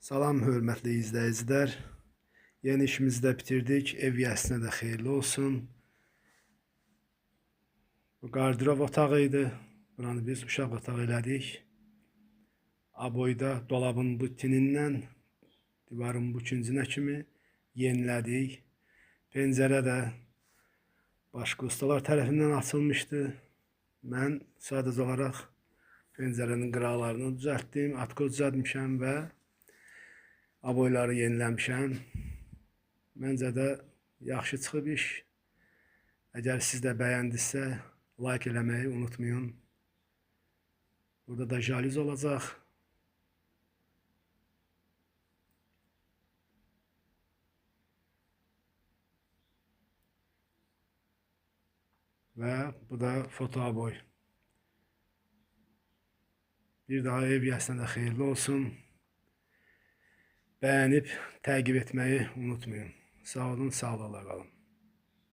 Salam hörmətli izləyicilər. Yeni işimizi də bitirdik. Ev yəsinə də xeyirli olsun. Bu qardirob otağı idi. Buranı biz uşaq otağı elədik. Aboyda dolabın bu tinindən divarın bu küncünə kimi yenilədik. Pəncərə də başqa ustalar tərəfindən açılmışdı. Mən sadəcə olaraq pəncərənin qıraqlarını düzəltdim, atkı düzəltmişəm və aboyları yeniləmişəm. Məncə də yaxşı çıxıb iş. Əgər siz də bəyəndinizsə, like eləməyi unutmayın. Burada da jaliz olacaq. Və bu da foto aboy. Bir daha ev yəsinə də xeyirli olsun. Bəyənib təqib etməyi unutmayın. Sağ olun, sağlıqla qalın.